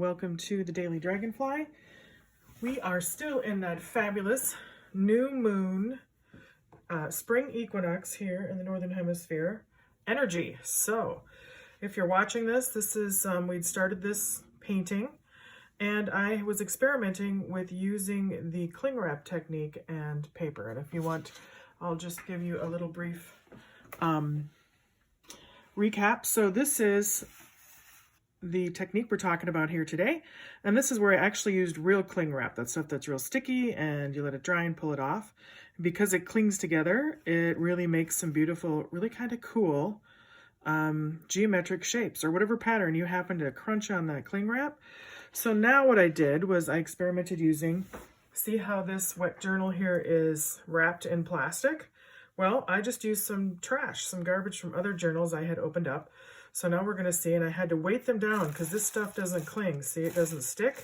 welcome to the Daily Dragonfly. We are still in that fabulous new moon spring equinox here in the Northern Hemisphere energy. So if you're watching this, we'd started this painting and I was experimenting with using the cling wrap technique and paper. And if you want, I'll just give you a little brief recap. So this is the technique we're talking about here today, and this is where I actually used real cling wrap, that stuff that's real sticky and you let it dry and pull it off. Because it clings together, it really makes some beautiful, really kind of cool geometric shapes or whatever pattern you happen to crunch on that cling wrap. So now what I did was I experimented using, see how this wet journal here is wrapped in plastic? Well, I just used some trash, some garbage from other journals I had opened up. So now we're going to see, and I had to weight them down because this stuff doesn't cling. See, it doesn't stick.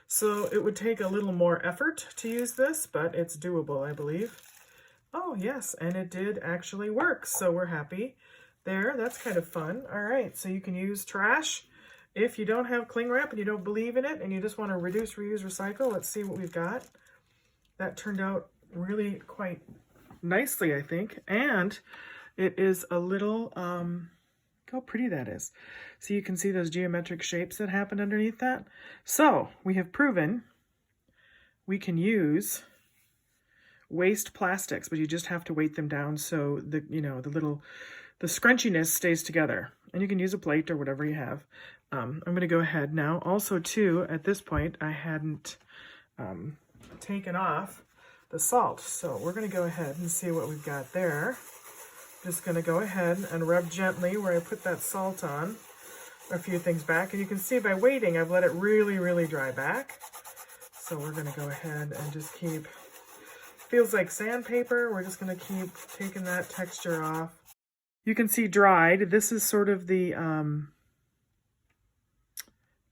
So it would take a little more effort to use this, but it's doable, I believe. Oh, yes, and it did actually work. So we're happy there. That's kind of fun. All right, so you can use trash. If you don't have cling wrap and you don't believe in it and you just want to reduce, reuse, recycle, let's see what we've got. That turned out really quite nicely, I think. And it is a little... Look how pretty that is. So you can see those geometric shapes that happen underneath that. So we have proven we can use waste plastics, but you just have to weight them down so the the scrunchiness stays together. And you can use a plate or whatever you have. I'm going to go ahead now. Also too, at this point, I hadn't taken off the salt. So we're going to go ahead and see what we've got there. Just going to go ahead and rub gently where I put that salt on a few things back. And you can see by waiting, I've let it really, really dry back. So we're going to go ahead and just keep, feels like sandpaper. We're just going to keep taking that texture off. You can see dried. This is sort of the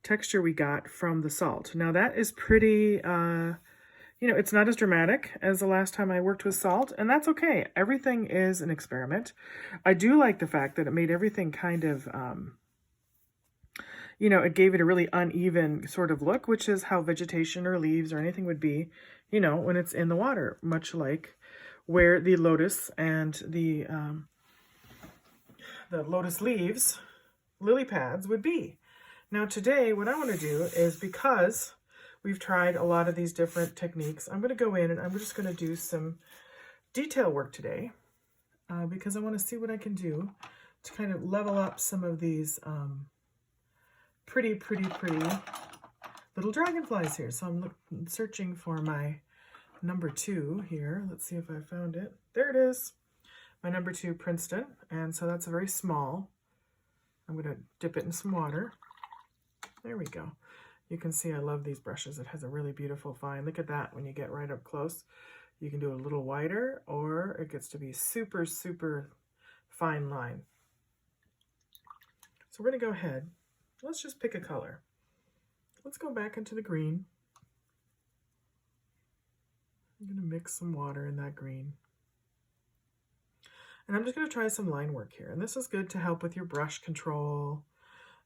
texture we got from the salt. Now that is pretty... it's not as dramatic as the last time I worked with salt, and that's okay. Everything is an experiment. I do like the fact that it made everything kind of, it gave it a really uneven sort of look, which is how vegetation or leaves or anything would be, when it's in the water, much like where the lotus and the lotus leaves, lily pads would be. Now today, what I want to do is, because we've tried a lot of these different techniques, I'm going to go in and I'm just going to do some detail work today because I want to see what I can do to kind of level up some of these pretty little dragonflies here. So I'm searching for my number 2 here. Let's see if I found it. There it is. My number 2 Princeton. And so that's a very small. I'm going to dip it in some water. There we go. You can see I love these brushes. It has a really beautiful fine. Look at that when you get right up close. You can do a little wider, or it gets to be super, super fine line. So we're going to go ahead. Let's just pick a color. Let's go back into the green. I'm going to mix some water in that green. And I'm just going to try some line work here. And this is good to help with your brush control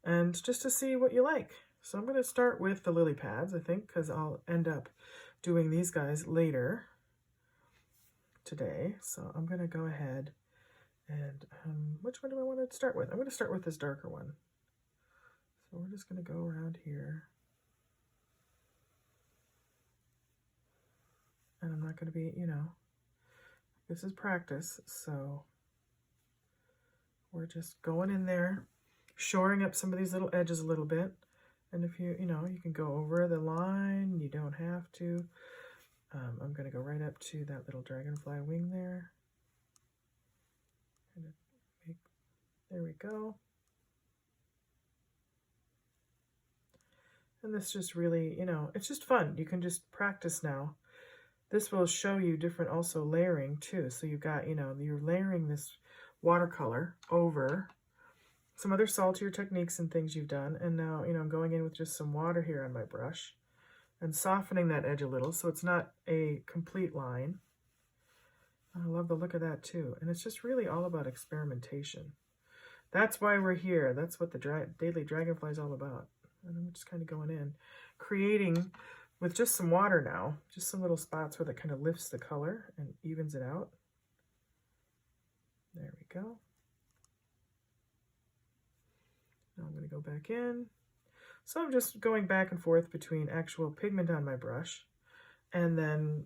and just to see what you like. So I'm going to start with the lily pads, I think, because I'll end up doing these guys later today. So I'm going to go ahead and, which one do I want to start with? I'm going to start with this darker one. So we're just going to go around here. And I'm not going to be, this is practice, so we're just going in there, shoring up some of these little edges a little bit. And if you can go over the line, you don't have to. I'm going to go right up to that little dragonfly wing there. There we go. And this just really, it's just fun. You can just practice now. This will show you different also layering too. So you've got, you're layering this watercolor over some other saltier techniques and things you've done. And now, I'm going in with just some water here on my brush and softening that edge a little so it's not a complete line. I love the look of that too. And it's just really all about experimentation. That's why we're here. That's what the Daily Dragonfly is all about. And I'm just kind of going in, creating with just some water now, just some little spots where that kind of lifts the color and evens it out. There we go. Now I'm going to go back in. So I'm just going back and forth between actual pigment on my brush and then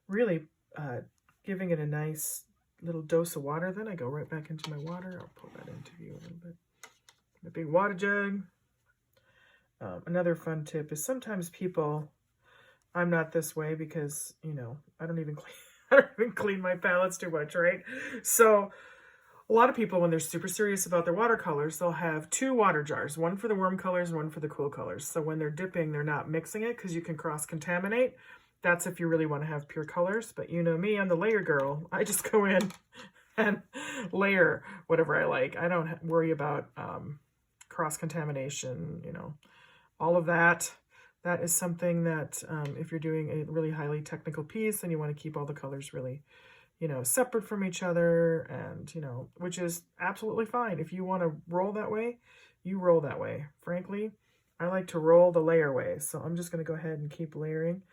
really giving it a nice little dose of water. Then I go right back into my water. I'll pull that into view a little bit. My big water jug. Another fun tip is sometimes people, I'm not this way because, you know, I don't even clean my palettes too much, right? So a lot of people, when they're super serious about their watercolors, they'll have 2 water jars, one for the warm colors and one for the cool colors. So when they're dipping, they're not mixing it because you can cross-contaminate. That's if you really want to have pure colors. But you know me, I'm the layer girl. I just go in and layer whatever I like. I don't worry about cross-contamination, you know, all of that. That is something that if you're doing a really highly technical piece and you want to keep all the colors really, you know, separate from each other, and, you know, which is absolutely fine. If you want to roll that way, you roll that way. Frankly, I like to roll the layer way. So I'm just going to go ahead and keep layering.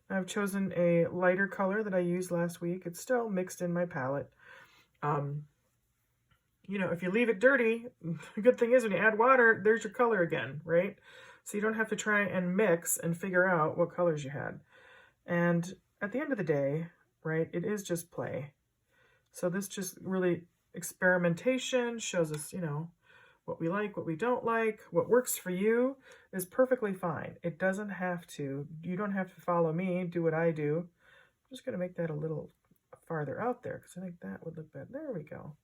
I've chosen a lighter color that I used last week. It's still mixed in my palette. You know, if you leave it dirty, the good thing is when you add water, there's your color again, right? So you don't have to try and mix and figure out what colors you had. And at the end of the day, right, it is just play. So this just really experimentation shows us, you know, what we like, what we don't like, what works for you is perfectly fine. It doesn't have to, you don't have to follow me, do what I do. I'm just going to make that a little farther out there because I think that would look better. There we go.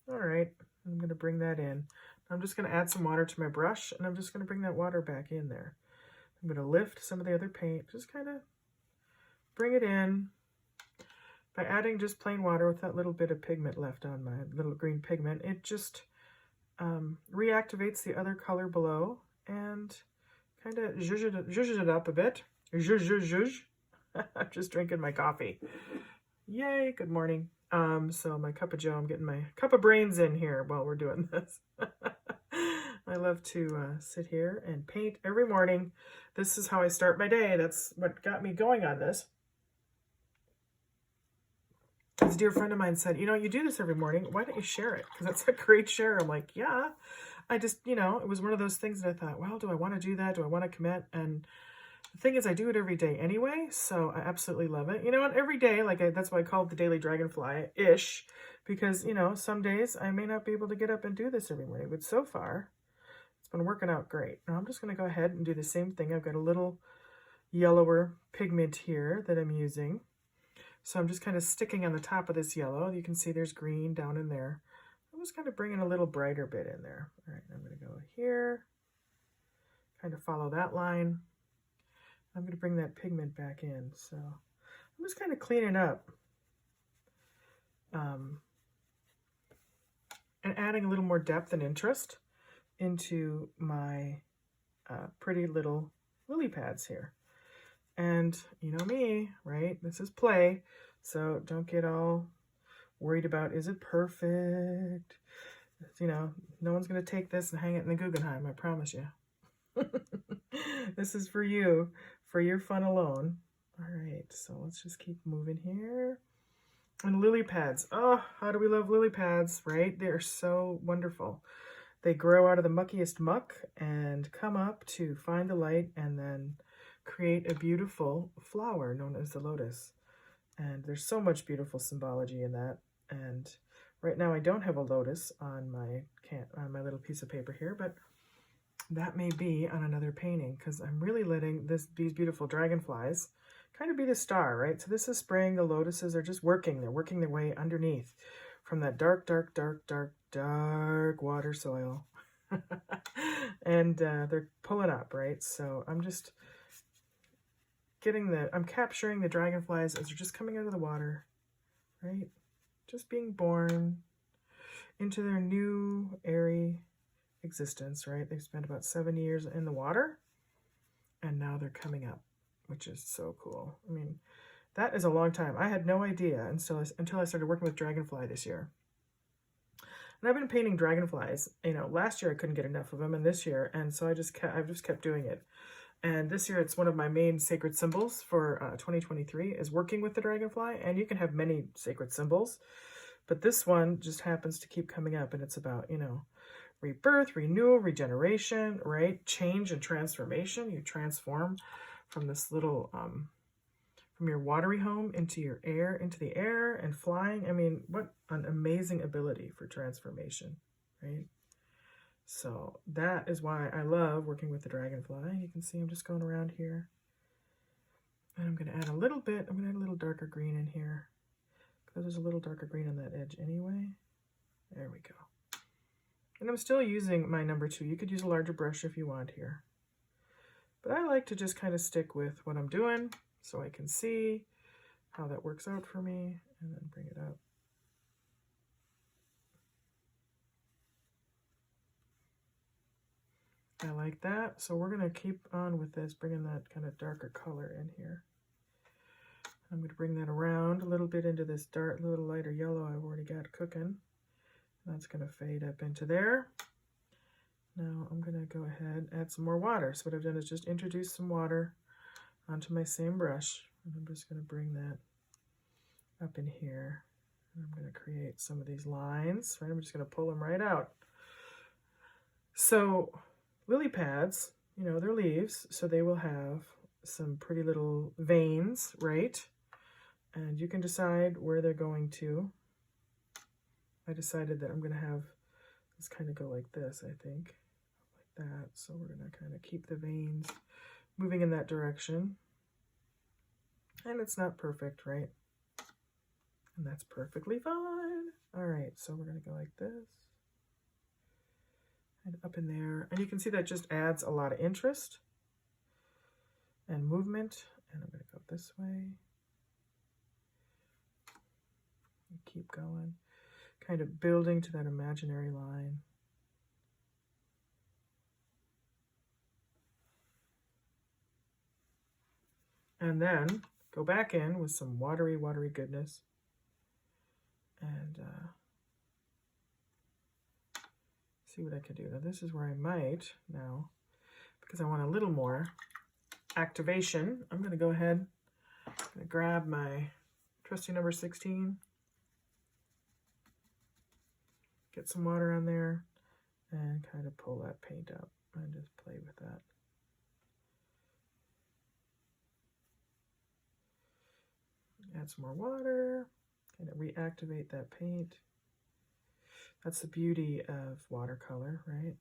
All right, I'm going to bring that in. I'm just going to add some water to my brush, and I'm just going to bring that water back in there. I'm going to lift some of the other paint, just kind of bring it in. By adding just plain water with that little bit of pigment left on my little green pigment, it just reactivates the other color below and kind of zhuzhes it up a bit. Zhuzh, zhuzh, zhuzh. I'm just drinking my coffee. Yay, good morning. So my cup of joe, I'm getting my cup of brains in here while we're doing this. I love to sit here and paint every morning. This is how I start my day. That's what got me going on this. This dear friend of mine said, you know, you do this every morning. Why don't you share it? Because that's a great share. I'm like, yeah. I just, you know, it was one of those things that I thought, well, do I want to do that? Do I want to commit? And the thing is, I do it every day anyway, so I absolutely love it. You know, and every day, that's why I call it the Daily Dragonfly-ish, because, you know, some days I may not be able to get up and do this every morning, but so far, it's been working out great. Now I'm just going to go ahead and do the same thing. I've got a little yellower pigment here that I'm using. So I'm just kind of sticking on the top of this yellow. You can see there's green down in there. I'm just kind of bringing a little brighter bit in there. All right, I'm going to go here, kind of follow that line. I'm going to bring that pigment back in. So I'm just kind of cleaning up and adding a little more depth and interest into my pretty little lily pads here. And you know me, right? This is play. So don't get all worried about, is it perfect? You know, no one's going to take this and hang it in the Guggenheim, I promise you. This is for you, for your fun alone. All right, so let's just keep moving here. And lily pads. Oh, how do we love lily pads, right? They're so wonderful. They grow out of the muckiest muck and come up to find the light and then create a beautiful flower known as the lotus. And there's so much beautiful symbology in that. And right now I don't have a lotus on my little piece of paper here, but that may be on another painting because I'm really letting these beautiful dragonflies kind of be the star, right? So this is spring. The lotuses are just working. They're working their way underneath from that dark, dark, dark, dark, dark water soil. And they're pulling up, right? So I'm just I'm capturing the dragonflies as they're just coming out of the water, right? Just being born into their new airy existence, right? They've spent about 7 years in the water and now they're coming up, which is so cool. I mean, that is a long time. I had no idea until I started working with Dragonfly this year. And I've been painting dragonflies. You know, last year I couldn't get enough of them, and this year, and so I've just kept doing it. And this year it's one of my main sacred symbols for 2023 is working with the dragonfly. And you can have many sacred symbols, but this one just happens to keep coming up, and it's about, you know, rebirth, renewal, regeneration, right? Change and transformation. You transform from this little, from your watery home into the air and flying. I mean, what an amazing ability for transformation, right? So that is why I love working with the dragonfly. You can see I'm just going around here. And I'm going to add a little bit, I'm going to add a little darker green in here, because there's a little darker green on that edge anyway. There we go. And I'm still using my number 2. You could use a larger brush if you want here. But I like to just kind of stick with what I'm doing so I can see how that works out for me, and then bring it up. I like that. So we're going to keep on with this, bringing that kind of darker color in here. I'm going to bring that around a little bit into this dark, little lighter yellow I've already got cooking. That's going to fade up into there. Now I'm going to go ahead and add some more water. So what I've done is just introduce some water onto my same brush. And I'm just going to bring that up in here. And I'm going to create some of these lines, right? I'm just going to pull them right out. So lily pads, you know, they're leaves, so they will have some pretty little veins, right? And you can decide where they're going to. I decided that I'm going to have this kind of go like this, I think, like that. So we're going to kind of keep the veins moving in that direction. And it's not perfect, right? And that's perfectly fine. All right, so we're going to go like this. And up in there. And you can see that just adds a lot of interest and movement. And I'm going to go this way. And keep going. Kind of building to that imaginary line. And then go back in with some watery, watery goodness. And see what I can do. Now this is where I might now, because I want a little more activation, I'm going to go ahead and grab my trusty number 16. Get some water on there and kind of pull that paint up and just play with that. Add some more water, kind of reactivate that paint. That's the beauty of watercolor, right?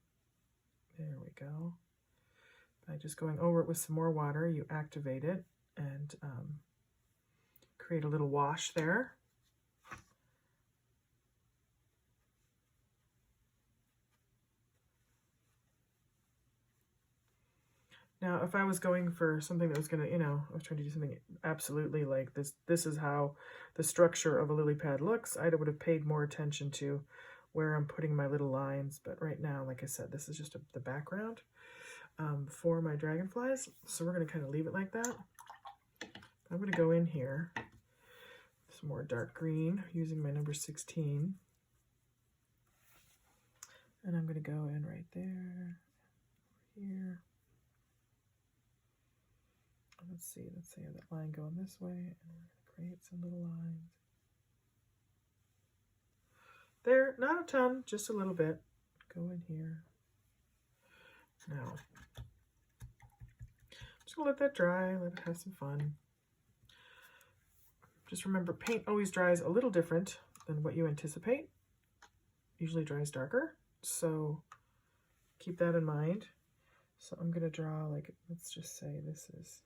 There we go. By just going over it with some more water, you activate it and create a little wash there. Now, if I was going for something that was going to, you know, I was trying to do something absolutely like this, this is how the structure of a lily pad looks, I would have paid more attention to where I'm putting my little lines. But right now, like I said, this is just the background for my dragonflies. So we're going to kind of leave it like that. I'm going to go in here, some more dark green using my number 16. And I'm going to go in right there, here. Let's see, I have that line going this way, and we're going to create some little lines. There, not a ton, just a little bit. Go in here. Now, I'm just going to let that dry, let it have some fun. Just remember, paint always dries a little different than what you anticipate. Usually dries darker, so keep that in mind. So I'm going to draw, like, let's just say this is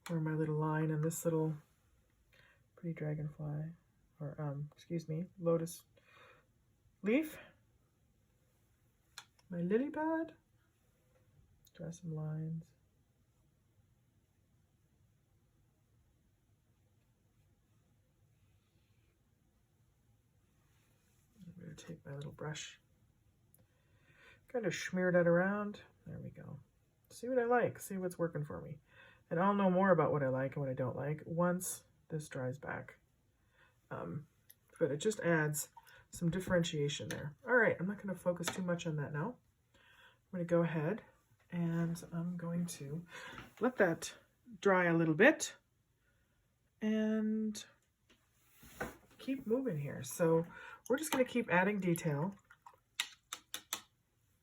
where my little line and this little pretty dragonfly, or excuse me, lotus leaf, my lily pad, draw some lines. I'm going to take my little brush, kind of smear that around. There we go. See what I like, see what's working for me. And I'll know more about what I like and what I don't like once this dries back. but it just adds some differentiation there. All right, I'm not going to focus too much on that now. I'm going to go ahead and I'm going to let that dry a little bit and keep moving here. So we're just going to keep adding detail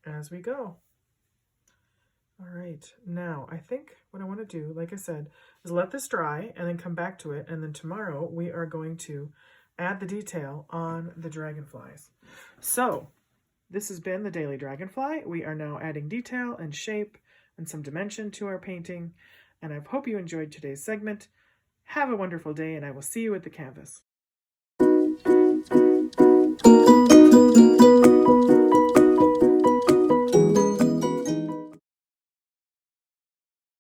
as we go. All right, now I think what I want to do, like I said, is let this dry and then come back to it. And then tomorrow we are going to add the detail on the dragonflies. So this has been the Daily Dragonfly. We are now adding detail and shape and some dimension to our painting. And I hope you enjoyed today's segment. Have a wonderful day, and I will see you at the canvas.